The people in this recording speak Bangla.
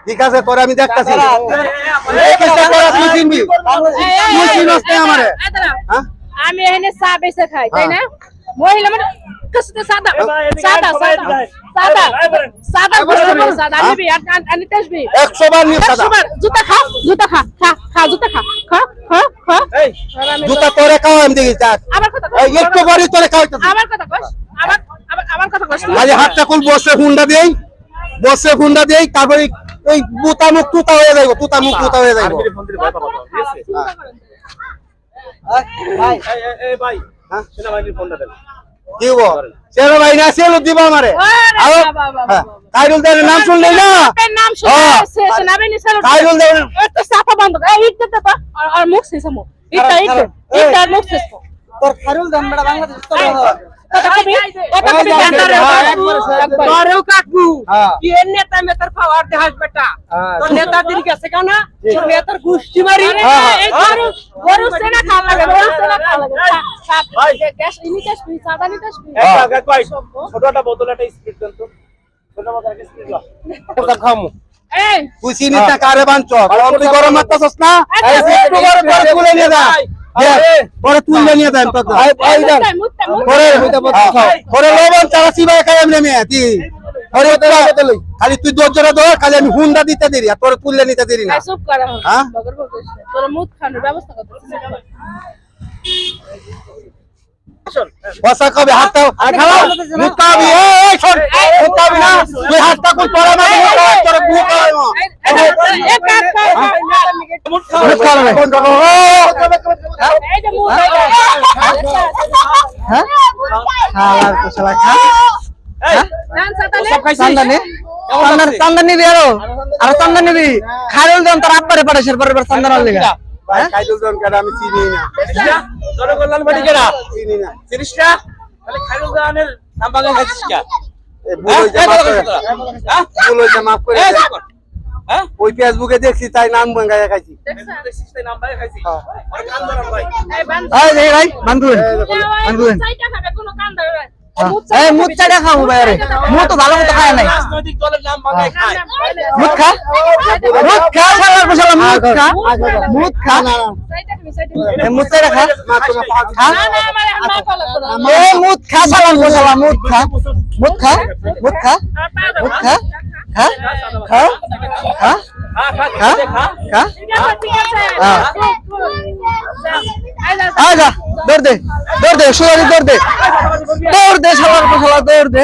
ঠিক আছে তোরে আমি দেখতেছি আমি এখানে চা বেচে খাই তাই না মহিলা মানে কষ্ট সাদা সাদা সাদা সাদা সাদা আমি আমি তেজবি 100 বার নিয়ে সাদা জুতা খা খা জুতা খা এই জুতা তোরে খাও আমি দেখি আমার কথা একটু বাড়ি তোরে খাওয়াইতেছি আমার কথা কস আমার কথা কস আজ হাতটা কোন বসে হুন্ডা দেই তারপরে ওই বুতা মুখ তুতা হয়ে যাইবো তুতা মুখ তুতা হয়ে যাইবো ভাই এই ভাই হ্যাঁ সেনা ভাইয়ের ফোনটা দেন কি বল সেনা ভাই না সেলো দিবা আমারে কাইরুল দেওয়ার নাম শুনলেই না নাম শুনছে সেনা ভাই নি সেলো কাইরুল দেওয়ার তো সাফা বন্ধ এই ইট দে তো আর মুখ শেষ মু এটা মুখ শেষ তোর কাইরুল দেন বড় বাংলাদেশ তো তোরেও কাকু কি এর নেতা মেতার পাওয়ার দেখাস বেটা তোর নেতা দিন গেছে কেন তোর নেতার গুষ্টি মারি এই গরু সেনা খা লাগে ভাই গ্যাস ইনি গ্যাস পি সাদা নি গ্যাস পি আগে কই ছোটটা বোতল একটা স্পিড দেন তো ছোট বোতল একটা স্পিড লা ওটা খামু এই তুই চিনিস না কারে বানছ তুই গরম মারতাছস না একটু বড় বড় তুলে নিয়ে যা পরে তুলে নিয়ে যাই তো ভাই দেন পরে লবণ চালাছি ভাই খাই আমি নেমে আরে খালি তুই দরজাটা ধর খালি আমি হুন্ডা দিতে দেরি আর তোরে তুলে নিতে দেরি না চুপ করা হ্যাঁ বগর বগর তোর মুখ খানোর ব্যবস্থা করতেছিস বসা কবে হাতটা খাও মুখ খাবি এই শোন মুখ খাবি না তুই হাতটা কোন তোরা না তোর মুখ খাবি মুখ খাবি কোন করো এই যে মুখ হ্যাঁ খাওয়ার কুশলা খা ডান সাতালে চান্দা নিবি আর চান্দা নিবি খাইরুল দেন তোর আব্বারে পাঠাইছে পরের চান্দা না লেগা ভাই খাইদুল জন কেডা আমি চিনি না জনকল্যাণ বাড়ি কেডা চিনি না চিনিস না তাহলে খাইরুল দানের নাম বাগান খাইছিস কি এই ভুল হইছে মাফ করে হ্যাঁ ওই ফেসবুকে দেখছি তাই নাম ভাঙায়া খাইছি দেখছিস তাই নাম বাগান খাইছিস আর কান ধরাম ভাই এই বান এই ভাই বান্ধুন সাইটা খাবে কোনো কান ধরে এই মুখ চাটা খাও ভাই আরে মুখ তো ভালো মতো খায় নাই রাজনৈতিক দলের নাম বাগান খায় মুখ খা শালার কুশলা মুখ খা সাইটা তুমি সাইটা এই মুখ চাটা খা মা তোমার পাক না না আমার মা কল করো এই মুখ খা শালার কুশলা মুখ খা খা খা খা খা ঠিক আছে আজা দৌড় দে সোয়ারি দৌড় দে শালার কুশলা দৌড় দে